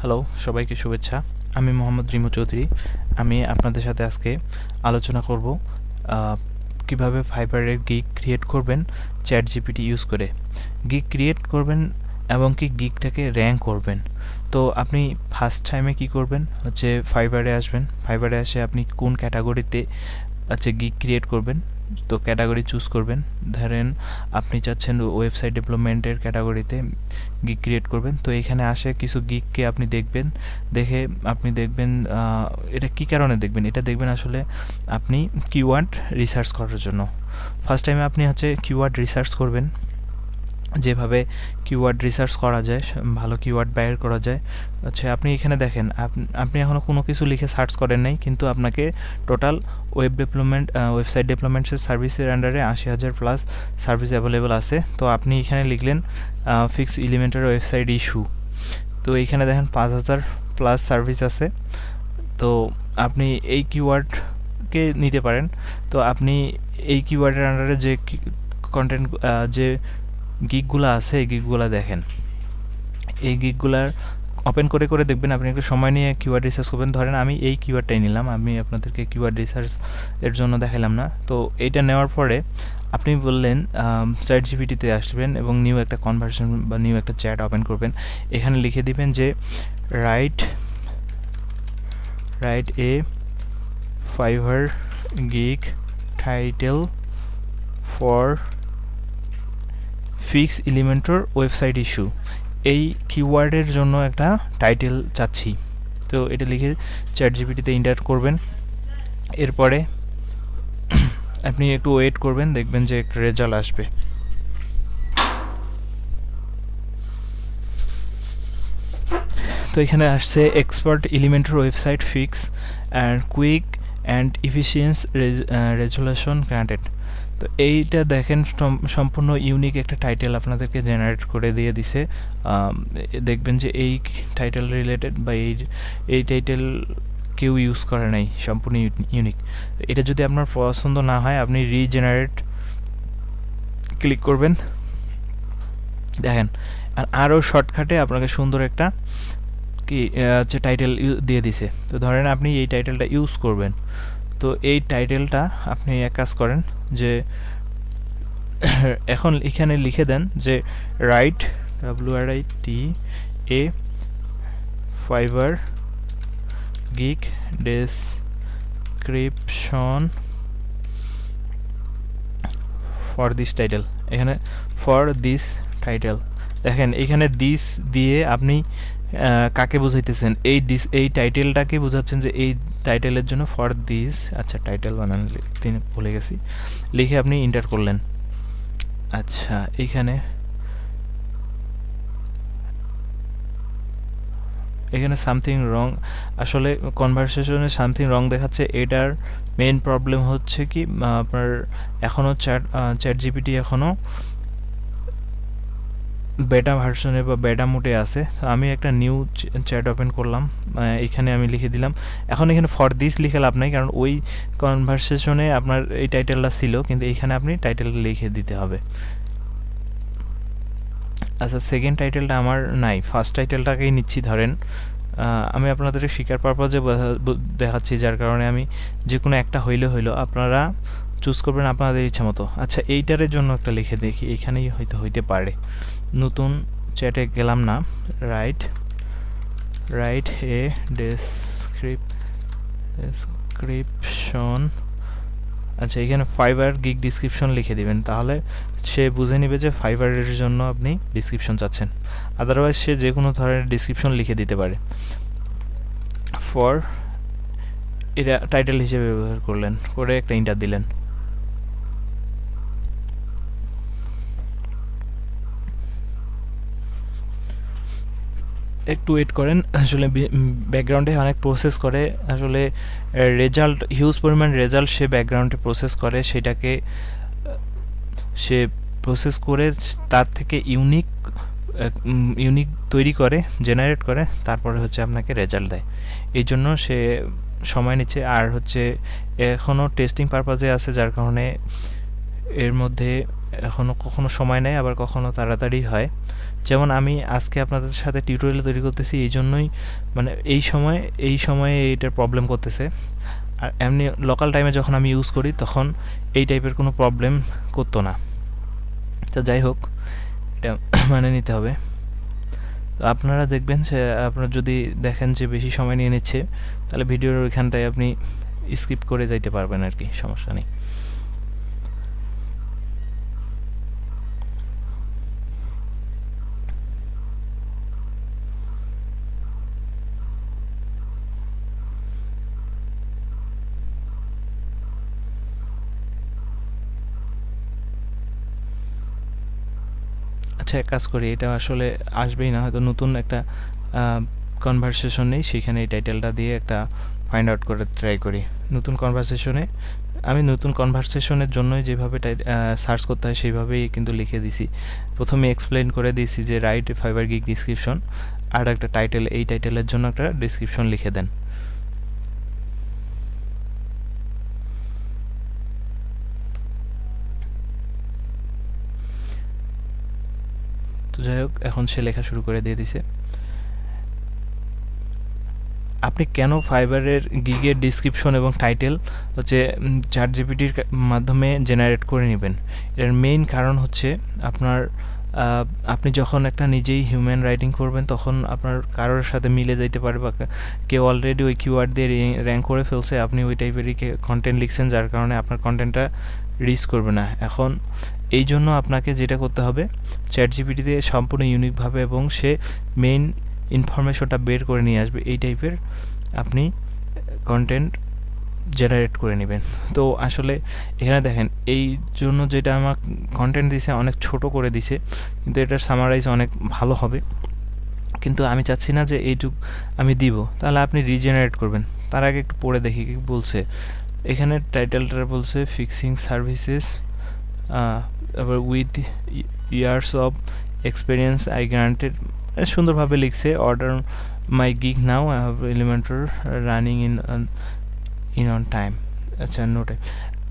Hello, সবাইকে শুভেচ্ছা। আমি মোহাম্মদ রিমু চৌধুরী। আমি আপনাদের সাথে আজকে আলোচনা করব কিভাবে ফাইবারের গিগ ক্রিয়েট করবেন ChatGPT ইউজ করে। গিগ ক্রিয়েট করবেন এবং কি গিগটাকে র্যাঙ্ক করবেন। তো আপনি ফার্স্ট টাইমে কি করবেন হচ্ছে ফাইবারে আসবেন। ফাইবারে এসে আপনি কোন ক্যাটাগরিতে গিগ ক্রিয়েট করবেন, তো ক্যাটাগরি চুজ করবেন। ধরেন আপনি চাচ্ছেন ওয়েবসাইট ডেভেলপমেন্টের ক্যাটাগরিতে গিগ ক্রিয়েট করবেন। তো এখানে আসে কিছু গিগকে আপনি দেখবেন, দেখে আপনি দেখবেন এটা কী কারণে দেখবেন, এটা দেখবেন আসলে আপনি কিওয়ার্ড রিসার্চ করার জন্য। ফার্স্ট টাইমে আপনি কিওয়ার্ড রিসার্চ করবেন। যেভাবে কিওয়ার্ড রিসার্চ করা যায়, ভালো কিওয়ার্ড বের করা যায় আপনি এখানে দেখেন, আপনি এখনও কোনো কিছু লিখে সার্চ করেন নাই, কিন্তু আপনাকে টোটাল ওয়েবসাইট ডেভেলপমেন্টের সার্ভিসের আন্ডারে 80,000 প্লাস সার্ভিস অ্যাভেলেবল আছে। তো আপনি এখানে লিখলেন ফিক্স এলিমেন্টের ওয়েবসাইট ইস্যু, তো এইখানে দেখেন 5,000 প্লাস সার্ভিস আছে। তো আপনি এই কিওয়ার্ডকে নিতে পারেন। তো আপনি এই কিওয়ার্ডের আন্ডারে যে কন্টেন্ট যে গিগগুলো আছে এই গিগগুলো দেখেন, এই গিগগুলার ওপেন করে করে দেখবেন। আপনি একটু সময় নিয়ে কিওয়ার্ড রিসার্চ করবেন। ধরেন আমি এই কিওয়ার্ডটাই নিলাম, আমি আপনাদেরকে কিওয়ার্ড রিসার্চ এর জন্য দেখালাম না। তো এইটা নেওয়ার পরে আপনি বললেন ChatGPT-তে আসবেন এবং নিউ একটা কনভারসেশন বা নিউ একটা চ্যাট ওপেন করবেন। এখানে লিখে দিবেন যে write a Fiverr gig title for fix Elementor website issue. এই কিওয়ার্ডের জন্য একটা টাইটেল চাচ্ছি। তো এটা লিখে ChatGPT-তে এন্টার করবেন। এরপরে আপনি একটু ওয়েট করবেন, দেখবেন যে একটা রেজাল্ট আসবে। তো এখানে আসছে expert Elementor website fix and quick and efficient resolution granted. তো এইটা দেখেন সম্পূর্ণ ইউনিক একটা টাইটেল আপনাদেরকে জেনারেট করে দিয়ে দিছে। দেখবেন যে এই টাইটেল রিলেটেড বা এই টাইটেল কেউ ইউজ করে নাই, সম্পূর্ণ ইউনিক। এটা যদি আপনার পছন্দ না হয় আপনি রিজেনারেট ক্লিক করবেন। দেখেন আরও শর্টকাটে আপনাকে সুন্দর একটা টাইটেল দিয়ে দিছে। তো ধরেন আপনি এই টাইটেলটা ইউজ করবেন। তো এই টাইটেলটা আপনি এক কাজ করেন যে এখন এখানে লিখে দেন যে right WRIT fibre gig description for this title. এখানে ফর দিস টাইটেল দেখেন, এখানে দিস দিয়ে আপনি কাকে বোঝাইতেছেন, এই টাইটেলটাকে বোঝাচ্ছেন যে এই টাইটেলের জন্য ফর দিস। আচ্ছা, টাইটেল বানানো ভুলে গেছি, লিখে আপনি এন্টার করলেন। আচ্ছা, এখানে সামথিং রং, আসলে কনভারসেশনে সামথিং রং দেখাচ্ছে। এটার মেইন প্রবলেম হচ্ছে কি আপনার এখনও ChatGPT এখনও বেটা ভার্সনে বা বেটা মোডে আছে। তো আমি একটা নিউ চ্যাট ওপেন করলাম, এখানে আমি লিখে দিলাম। এখন এখানে ফর দিস লিখে লাভ নাই, কারণ ওই কনভারসেশনে আপনার এই টাইটেলটা ছিল, কিন্তু এইখানে আপনি টাইটেল লিখে দিতে হবে। আচ্ছা, সেকেন্ড টাইটেলটা আমার নাই, ফার্স্ট টাইটেলটাকেই নিচ্ছি। ধরেন আমি আপনাদের শিকার পারপাজে দেখাচ্ছি, যার কারণে আমি যে কোনো একটা হইলো, আপনারা চুজ করবেন আপনাদের ইচ্ছা মতো। আচ্ছা, এইটারের জন্য একটা লিখে দেখি, এখানেই হয়তো হইতে পারে। নতুন চ্যাটে গেলাম না, রাইট এ ডেসক্রিপশন। আচ্ছা, এখানে ফাইবার গিগ ডিসক্রিপশন লিখে দিবেন, তাহলে সে বুঝে নেবে যে ফাইবারের জন্য আপনি ডিসক্রিপশন চাচ্ছেন। আদারওয়াইজ সে যে কোনো ধরনের ডিসক্রিপশন লিখে দিতে পারে। ফর এটা টাইটেল হিসেবে ব্যবহার করলেন, করে একটা এন্টার দিলেন। একটু ওয়েট করেন, আসলে ব্যাকগ্রাউন্ডে অনেক প্রসেস করে, আসলে রেজাল্ট হিউজ পরিমাণ রেজাল্ট সে ব্যাকগ্রাউন্ডে প্রসেস করে, সেটাকে সে প্রসেস করে তার থেকে ইউনিক তৈরি করে, জেনারেট করে, তারপরে আপনাকে রেজাল্ট দেয়। এই জন্য সে সময় নিচ্ছে। আর এখনও টেস্টিং পারপাজে আছে, যার কারণে এর মধ্যে কখনো সময় নেয়, আবার কখনো তাড়াতাড়ি হয়। যেমন আমি আজকে আপনাদের সাথে টিউটোরিয়াল তৈরি করতেছি, এই জন্যই মানে এই সময়ে এইটার প্রবলেম করতেছে। আর এমনি লোকাল টাইমে যখন আমি ইউজ করি তখন এই টাইপের কোনো প্রবলেম করতো না। তো যাই হোক, এটা মানে নিতে হবে। তো আপনারা দেখবেন যে আপনারা যদি দেখেন যে বেশি সময় নিয়ে নিচ্ছে, তাহলে ভিডিওর ওইখানটায় আপনি স্কিপ করে যাইতে পারবেন আর কি, সমস্যা নেই। আচ্ছা, এক কাজ করি, এটা আসলে আসবেই না, হয়তো নতুন একটা কনভারসেশন নেই, সেখানে এই টাইটেলটা দিয়ে একটা ফাইন্ড আউট করে ট্রাই করি। নতুন কনভারসেশনে আমি নতুন কনভারসেশনের জন্যই যেভাবে সার্চ করতে হয় সেইভাবেই কিন্তু লিখে দিছি। প্রথমে এক্সপ্লেন করে দিয়েছি যে রাইট ফাইবার গিগ ডিসক্রিপশন, আর একটা টাইটেল, এই টাইটেলের জন্য একটা ডিসক্রিপশন লিখে দেন। তো যাই হোক, এখন সে লেখা শুরু করে দিয়ে দিছে। আপনি কেন ফাইবারের গিগের ডিসক্রিপশন এবং টাইটেল হচ্ছে ChatGPTর মাধ্যমে জেনারেট করে নেবেন? এর মেইন কারণ হচ্ছে আপনি যখন একটা নিজেই হিউম্যান রাইটিং করবেন, তখন আপনার কারোর সাথে মিলে যাইতে পারে, বা কেউ অলরেডি ওই কিওয়ার্ড দিয়ে র্যাঙ্ক করে ফেলছে, আপনি ওই টাইপেরই কন্টেন্ট লিখছেন, যার কারণে আপনার কন্টেন্টটা রিচ করবে না। এখন এই জন্য আপনাকে যেটা করতে হবে, ChatGPTতে সম্পূর্ণ ইউনিকভাবে এবং সে মেইন ইনফরমেশনটা বের করে নিয়ে আসবে, এই টাইপের আপনি কন্টেন্ট জেনারেট করে নেবেন। তো আসলে এখানে দেখেন, এই জন্য যেটা আমার কন্টেন্ট দিছে অনেক ছোট করে দিছে, কিন্তু এটার সামারাইজ অনেক ভালো হবে। কিন্তু আমি চাচ্ছি না যে এইটুক আমি দিব, তাহলে আপনি রিজেনারেট করবেন। তার আগে একটু পড়ে দেখি কি বলছে। এখানে টাইটেলটা বলছে ফিক্সিং সার্ভিসেস, আবার with years of experience I granted, সুন্দরভাবে লিখছে। Order my gig now, I have Elementor running in on time. আচ্ছা, নো টাইম।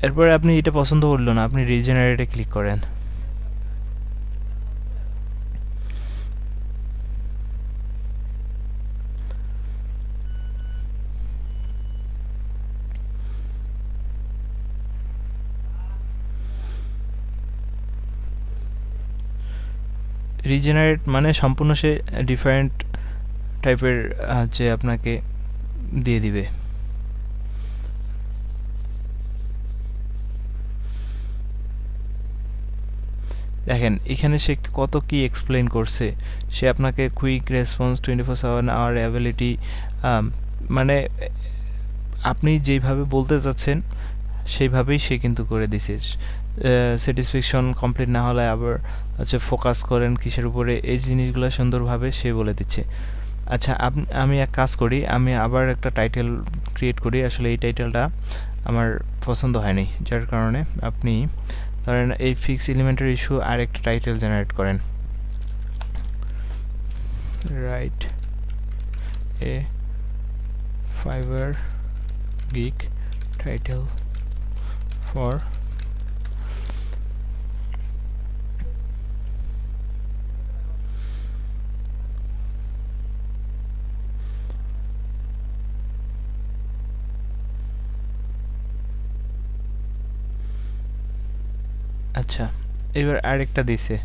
এরপরে আপনি এটা পছন্দ করলো না, আপনি রিজেনারেটে ক্লিক করেন। রিজেনারেট মানে সম্পূর্ণ সে ডিফারেন্ট টাইপের যে আপনাকে দিয়ে দিবে। দেখেন এখানে সে কত কি এক্সপ্লেন করছে। সে আপনাকে কুইক রেসপন্স, 24/7 অ্যাবিলিটি, মানে আপনি যেইভাবে বলতে চাচ্ছেন সেইভাবেই সে কিন্তু করে দিছে। স্যাটিসফ্যাকশন কমপ্লিট না হলে আবার হচ্ছে ফোকাস করেন কিসের উপরে, এই জিনিসগুলো সুন্দরভাবে সে বলে দিচ্ছে। আচ্ছা, আমি এক কাজ করি, আমি আবার একটা টাইটেল ক্রিয়েট করি। আসলে এই টাইটেলটা আমার পছন্দ হয়নি, যার কারণে আপনি ধরেন এই ফিক্স এলিমেন্টের ইস্যু আর একটা টাইটেল জেনারেট করেন। Write a fibre gig title for আচ্ছা, এবার আরেকটা দিছে,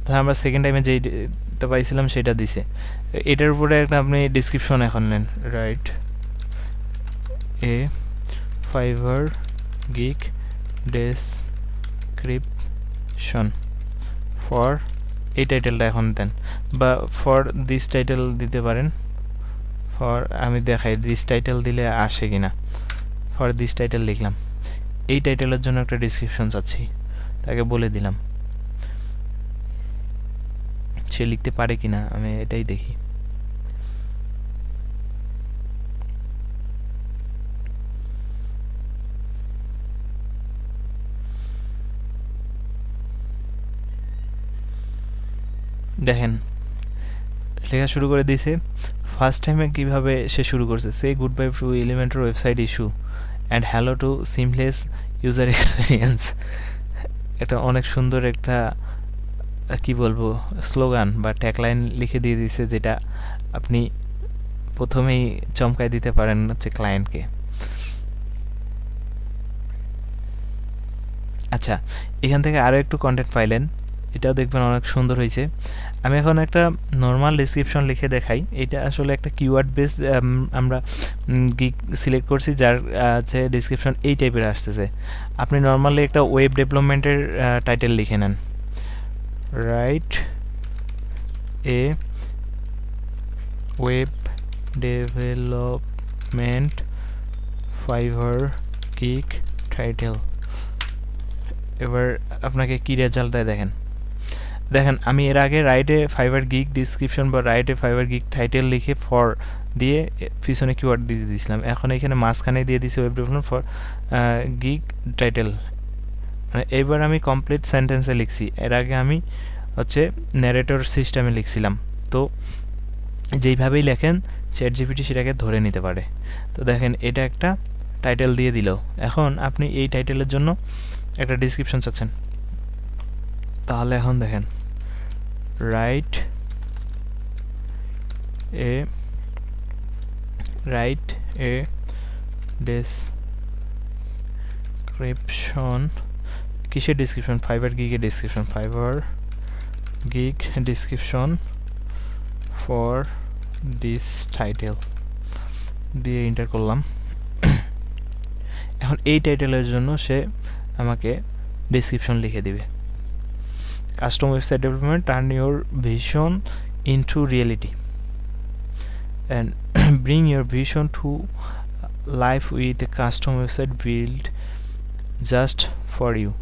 তাহলে আমরা সেকেন্ড টাইমে যেইটা পাইছিলাম সেটা দিছে। এটার উপরে একটা আপনি ডিসক্রিপশন এখন নেন। Write a fibre gig description for, এই টাইটেলটা এখন দেন, বা ফর দিস টাইটেল দিতে পারেন। ফর আমি দেখাই দিস টাইটেল দিলে আসে কিনা। ফর দিস টাইটেল লিখলাম, এই টাইটেলের জন্য একটা ডিসক্রিপশন চাচ্ছি, তাকে বলে দিলাম। সে লিখতে পারে কিনা আমি এটাই দেখি। দেখেন লেখা শুরু করে দিয়েছে। ফার্স্ট টাইমে কীভাবে সে শুরু করছে, সে goodbye to Elementor website issue and hello to seamless user experience. এটা অনেক সুন্দর একটা কি বলবো স্লোগান বা ট্যাগলাইন লিখে দিয়ে দিয়েছে, যেটা আপনি প্রথমেই চমকায় দিতে পারেন হচ্ছে ক্লায়েন্টকে। আচ্ছা, এখান থেকে আরও একটু কন্টেন্ট পাইলেন, এটাও দেখবেন অনেক সুন্দর হয়েছে। আমি এখন একটা নর্মাল ডেসক্রিপশন লিখে দেখাই। এটা আসলে একটা কিওয়ার্ড বেস আমরা গিগ সিলেক্ট করছি, যার হচ্ছে ডেসক্রিপশন এই টাইপের আসতেছে। আপনি নর্মালি একটা ওয়েব ডেভেলপমেন্টের টাইটেল লিখে নেন, write a web development Fiverr gig title. এবার আপনাকে কী রেজাল্ট দেয় দেখেন। আমি এর আগে রাইটে ফাইবার গিগ ডিসক্রিপশন বা রাইটে ফাইবার গিগ টাইটেল লিখে ফর দিয়ে পিছনে কিওয়ার্ড দিয়ে দিয়েছিলাম। এখন এখানে মাঝখানে দিয়ে দিয়েছি web development for gig title. মানে এবার আমি কমপ্লিট সেন্টেন্সে লিখছি, এর আগে আমি হচ্ছে ন্যারেটর সিস্টেমে লিখছিলাম। তো যেইভাবেই লেখেন চ্যাটজিপিটি সেটাকে ধরে নিতে পারে। তো দেখেন এটা একটা টাইটেল দিয়ে দিল। এখন আপনি এই টাইটেলের জন্য একটা ডিসক্রিপশন চাচ্ছেন, তাহলে এখন দেখেন রাইট এ ডেসক্রিপশন, কিসের ডিসক্রিপশন? ফাইবার গিগের description, Fiverr gig description for this title দিয়ে এন্টার করলাম। এখন এই টাইটেলের জন্য সে আমাকে ডিসক্রিপশন লিখে দিবে। Custom website development, turn your vision into reality and bring your vision to life with a custom website built just for you.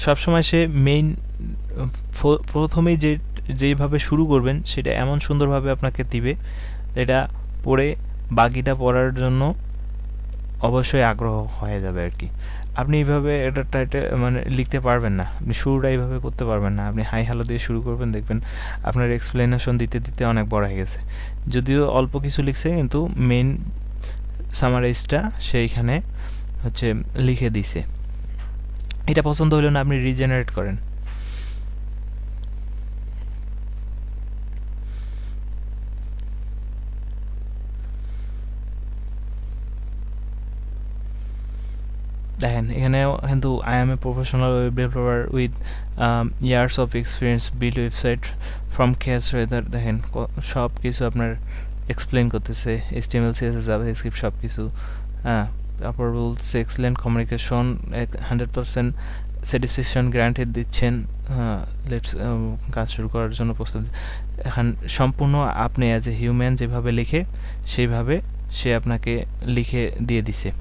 সবসময় সে main প্রথমেই যেভাবে শুরু করবেন সেটা এমন সুন্দরভাবে আপনাকে দিবে, এটা পড়ে বাকিটা পড়ার জন্য অবশ্যই আগ্রহ হয়ে যাবে আর কি। আপনি এইভাবে এটা টাইটেল মানে লিখতে পারবেন না, আপনি শুরুটা এইভাবে করতে পারবেন না। আপনি হাই হ্যালো দিয়ে শুরু করবেন, দেখবেন আপনার এক্সপ্লেনেশন দিতে দিতে অনেক বড় হয়ে গেছে। যদিও অল্প কিছু লিখছে, কিন্তু মেইন সামারাইজটা সেইখানে হচ্ছে লিখে দিছে। এটা পছন্দ হলো না, আপনি রিজেনারেট করেন। দেখেন এখানে কিন্তু I M a professional web developer with years of experience build website from catch weather. দেখেন সব কিছু আপনার এক্সপ্লেন করতেছে, HTML CSS জাভাস্ক্রিপ্ট সব কিছু। হ্যাঁ, তারপর rules, excellent communication, 100% satisfaction guaranteed দিচ্ছেন। লেটস কাজ শুরু করার জন্য প্রস্তুত। এখন সম্পূর্ণ আপনি অ্যাজ এ হিউম্যান যেভাবে লিখে সেইভাবে সে আপনাকে লিখে দিয়ে দিছে।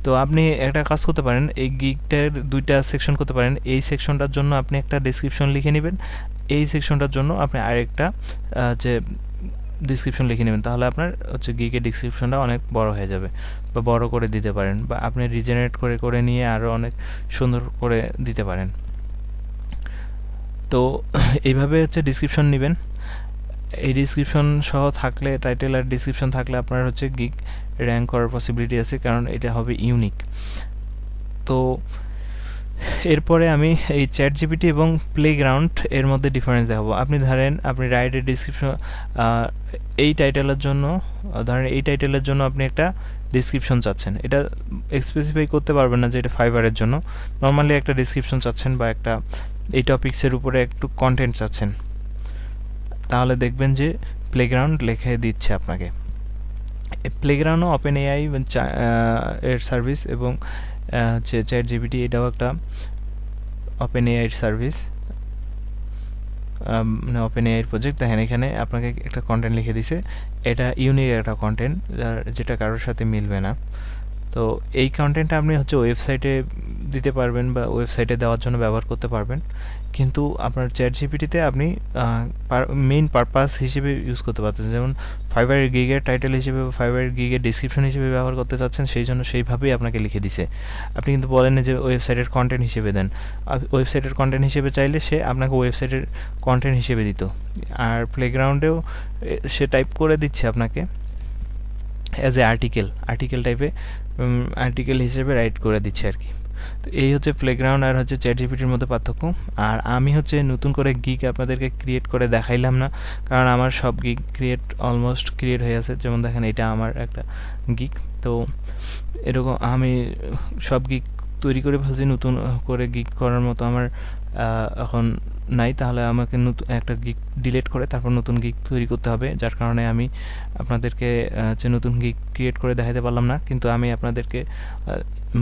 তো আপনি একটা কাজ করতে পারেন, এই গিগটার দুইটা সেকশন করতে পারেন। এই সেকশনটার জন্য আপনি একটা ডেসক্রিপশন লিখে নেবেন, এই সেকশনটার জন্য আপনি আরেকটা যে ডিসক্রিপশন লিখে নেবেন, তাহলে আপনার হচ্ছে গিগের ডিসক্রিপশনটা অনেক বড় হয়ে যাবে, বা বড় করে দিতে পারেন, বা আপনি রিজেনারেট করে করে নিয়ে আরও অনেক সুন্দর করে দিতে পারেন। তো এইভাবে হচ্ছে ডিসক্রিপশন নেবেন। এই ডিসক্রিপশন সহ থাকলে, টাইটেল আর ডিসক্রিপশন থাকলে আপনার হচ্ছে গিগ র্যাঙ্ক করার পসিবিলিটি আছে, কারণ এটা হবে ইউনিক। তো এরপরে আমি এই চ্যাটজিপিটি এবং প্লেগ্রাউন্ড এর মধ্যে ডিফারেন্স দেখাবো। আপনি ধরেন আপনি রাইটের ডিসক্রিপশন এই টাইটেলের জন্য, ধরেন এই টাইটেলের জন্য আপনি একটা ডিসক্রিপশন চাচ্ছেন, এটা স্পেসিফাই করতে পারবেন না যে এটা ফাইবারের জন্য। নর্মালি একটা ডিসক্রিপশন চাচ্ছেন বা একটা এই টপিক্সের উপরে একটু কন্টেন্ট চাচ্ছেন, তাহলে দেখবেন যে প্লেগ্রাউন্ড লিখে দিচ্ছে আপনাকে। প্লেগ্রাউন্ডও ওপেন এআই এর সার্ভিস, এবং হচ্ছে চ্যাটজিপিটি এটাও একটা ওপেন এআই এর সার্ভিস, মানে ওপেন এআই এর প্রজেক্ট। দেখেন এখানে আপনাকে একটা কন্টেন্ট লিখে দিছে, এটা ইউনিক একটা কন্টেন্ট যেটা কারোর সাথে মিলবে না। তো এই কন্টেন্টটা আপনি হচ্ছে ওয়েবসাইটে দিতে পারবেন বা ওয়েবসাইটে দেওয়ার জন্য ব্যবহার করতে পারবেন, কিন্তু আপনার চ্যাটজিপিটিতে আপনি মেইন পারপাস হিসেবে ইউজ করতে পারতেছেন। যেমন ফাইবারের গিগের টাইটেল হিসেবে বা ফাইবারের গিগের ডিসক্রিপশন হিসেবে ব্যবহার করতে চাচ্ছেন, সেই জন্য সেইভাবেই আপনাকে লিখে দিছে। আপনি কিন্তু বলেন না যে ওয়েবসাইটের কন্টেন্ট হিসেবে দেন, ওয়েবসাইটের কন্টেন্ট হিসেবে চাইলে সে আপনাকে ওয়েবসাইটের কন্টেন্ট হিসেবে দিত। আর প্লেগ্রাউন্ডেও সে টাইপ করে দিচ্ছে আপনাকে অ্যাজ এ আর্টিকেল টাইপে আর্টিকেল হিসেবে রাইট করে দিচ্ছে আর কি। তো এই হচ্ছে প্লেগ্রাউন্ড আর হচ্ছে চ্যাটজিপিটির মধ্যে পার্থক্য। আর আমি হচ্ছে নতুন করে গিগ আপনাদেরকে ক্রিয়েট করে দেখাইলাম না, কারণ আমার সব গিগ অলমোস্ট ক্রিয়েট হয়ে আছে। যেমন দেখেন এটা আমার একটা গিগ, তো এরকম আমি সব গিগ তৈরি করে ফেলছি। নতুন করে গিগ করার মতো আমার এখন নাই, তাহলে আমাকে নতুন একটা গিগ ডিলিট করে তারপর নতুন গিগ তৈরি করতে হবে, যার কারণে আমি আপনাদেরকে যে নতুন গিগ ক্রিয়েট করে দেখাতে পারলাম না। কিন্তু আমি আপনাদেরকে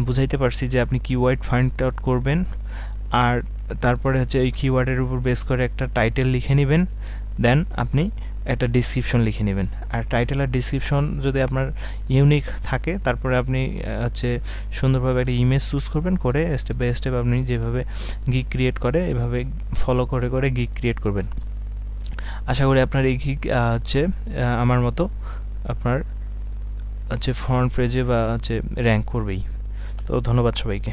বুঝাইতে পারছি যে আপনি কিওয়ার্ড ফাইন্ড আউট করবেন, আর তারপরে হচ্ছে ওই কিওয়ার্ডের উপর বেস করে একটা টাইটেল লিখে নেবেন, দেন আপনি একটা ডিসক্রিপশন লিখে নেবেন। আর টাইটেল আর ডিসক্রিপশন যদি আপনার ইউনিক থাকে, তারপরে আপনি হচ্ছে সুন্দরভাবে একটা ইমেজ চুজ করবেন, করে স্টেপ বাই স্টেপ আপনি যেভাবে গিগ ক্রিয়েট করে এভাবে ফলো করে করে গিগ ক্রিয়েট করবেন। আশা করি আপনার এই গিগ হচ্ছে আমার মতো আপনার হচ্ছে ফ্রন্ট পেজে বা হচ্ছে র্যাঙ্ক করবেই। তো ধন্যবাদ সবাইকে।